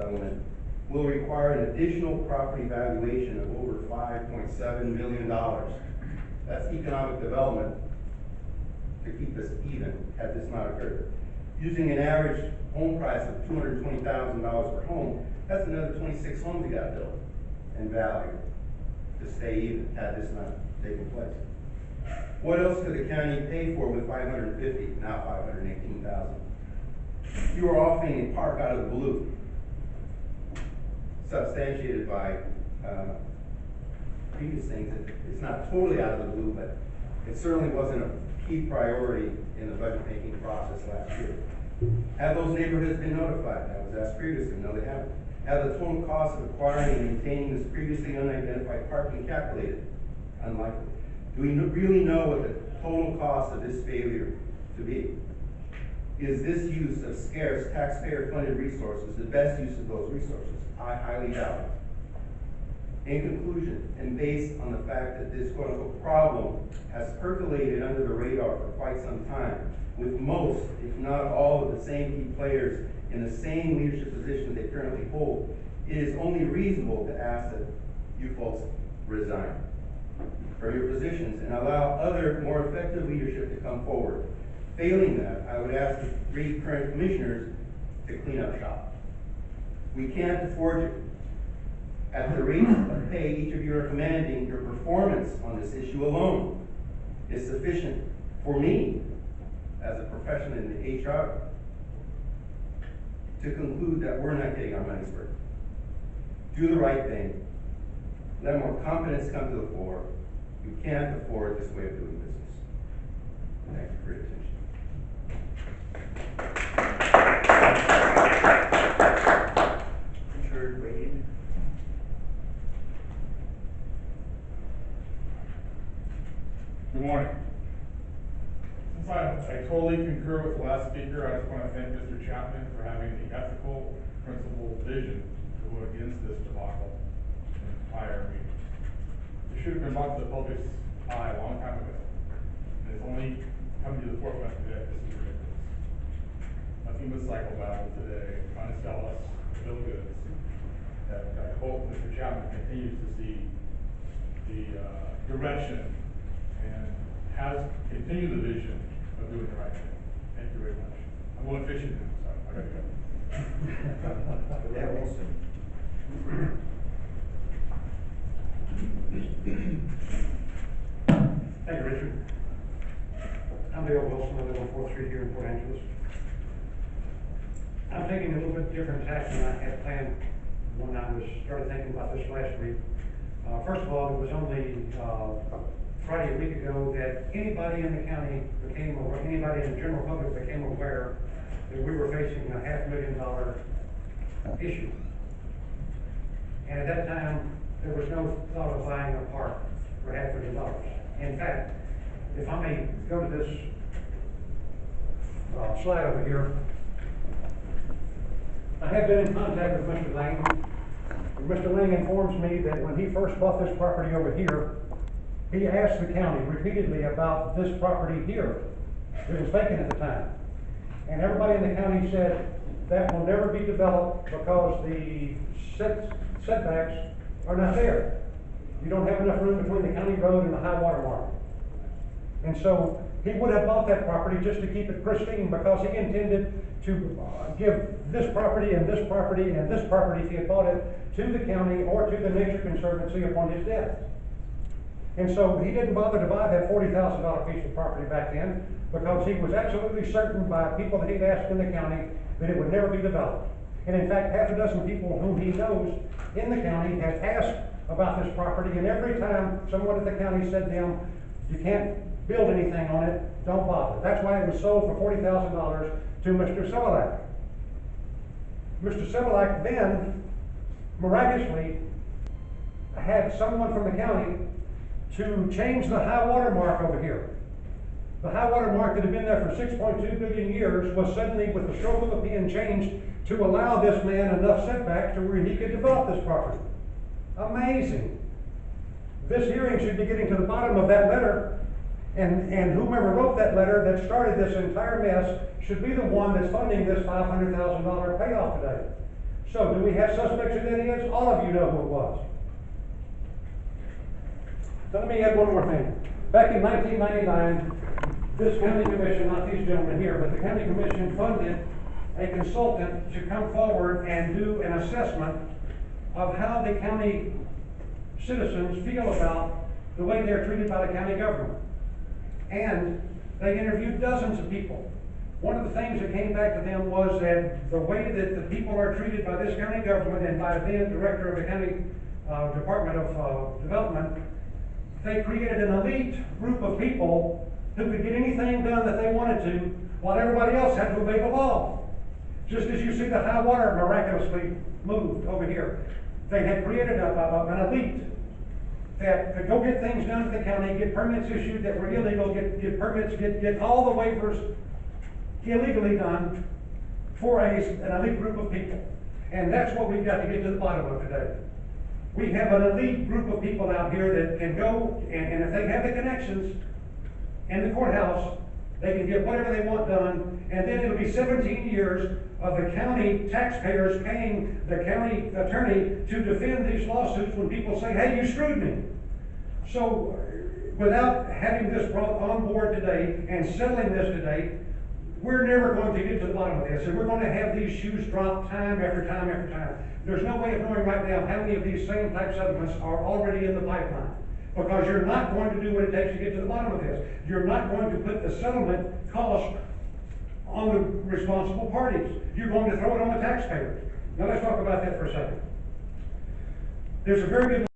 settlement will require an additional property valuation of over $5.7 million. That's economic development to keep us even had this not occurred. Using an average home price of $220,000 per home, that's another 26 homes you got to build and value to stay even had this not taken place. What else could the county pay for with $550, now $518,000? You are offering a park out of the blue, substantiated by previous things. It's not totally out of the blue, but it certainly wasn't a key priority in the budget making process last year. Have those neighborhoods been notified? That was asked previously. No, they haven't. Have the total cost of acquiring and maintaining this previously unidentified parking calculated? Unlikely. Do we really know what the total cost of this failure to be? Is this use of scarce taxpayer-funded resources the best use of those resources? I highly doubt it. In conclusion, and based on the fact that this quote-unquote problem has percolated under the radar for quite some time, with most, if not all, of the same key players in the same leadership position they currently hold, it is only reasonable to ask that you folks resign from your positions and allow other, more effective leadership to come forward. Failing that, I would ask the 3 current commissioners to clean up shop. We can't afford it. At the rate of pay each of you are commanding, your performance on this issue alone is sufficient for me, as a professional in the HR, to conclude that we're not getting our money's worth. Do the right thing. Let more competence come to the fore. You can't afford this way of doing business. Thank you for your attention. Richard Wade. Good morning. Since I totally concur with the last speaker, I just want to thank Mr. Chapman for having the ethical, principled vision to go against this debacle and entire meeting. It should have been brought to the public's eye a long time ago, and it's only coming to the forefront today. This is ridiculous. Nothing but cycle battle today, trying to sell us bill of goods. That I hope Mr. Chapman continues to see the direction and has continued the vision of doing the right thing. Thank you very much. I'm going fishing now, so I gotta go. Yeah, Wilson. Thank you, Richard. I'm Dale Wilson. I live on 4th Street here in Port Angeles. I'm taking a little bit different tack than I had planned when I started thinking about this last week. First of all, it was only Friday a week ago that anybody in the county anybody in the general public became aware that we were facing a $500,000 issue. And at that time, there was no thought of buying a park for $500,000. In fact, if I may go to this slide over here, I have been in contact with Mr. Lang. Mr. Lang informs me that when he first bought this property over here, he asked the county repeatedly about this property here. It was vacant at the time. And everybody in the county said that will never be developed because the setbacks are not there. You don't have enough room between the county road and the high water mark. And so he would have bought that property just to keep it pristine because he intended to give this property and this property and this property, if he had bought it, to the county or to the Nature Conservancy upon his death. And so he didn't bother to buy that $40,000 piece of property back then because he was absolutely certain by people that he'd asked in the county that it would never be developed. And in fact, half a dozen people whom he knows in the county have asked about this property, and every time someone at the county said to him, you can't build anything on it, don't bother. That's why it was sold for $40,000 to Mr. Sevelak. Mr. Sevelak then miraculously had someone from the county to change the high water mark over here. The high water mark that had been there for 6.2 billion years was suddenly, with the stroke of a pen, changed to allow this man enough setbacks to where he could develop this property. Amazing. This hearing should be getting to the bottom of that letter, and whomever wrote that letter that started this entire mess should be the one that's funding this $500,000 payoff today. So, do we have suspects who that is? All of you know who it was. So let me add one more thing. Back in 1999, this county commission, not these gentlemen here, but the county commission funded a consultant to come forward and do an assessment of how the county citizens feel about the way they're treated by the county government. And they interviewed dozens of people. One of the things that came back to them was that the way that the people are treated by this county government and by the then director of the county Department of Development, they created an elite group of people who could get anything done that they wanted to, while everybody else had to obey the law. Just as you see the high water miraculously moved over here. They had created an elite that could go get things done at the county, get permits issued that were illegal, get permits, get all the waivers illegally done for an elite group of people. And that's what we've got to get to the bottom of today. We have an elite group of people out here that can go, and if they have the connections in the courthouse, they can get whatever they want done, and then it'll be 17 years of the county taxpayers paying the county attorney to defend these lawsuits when people say, hey, you screwed me. So, without having this brought on board today and settling this today, we're never going to get to the bottom of this, and we're going to have these shoes drop time after time after time. There's no way of knowing right now how many of these same type settlements are already in the pipeline, because you're not going to do what it takes to get to the bottom of this. You're not going to put the settlement cost on the responsible parties. You're going to throw it on the taxpayers. Now let's talk about that for a second. There's a very good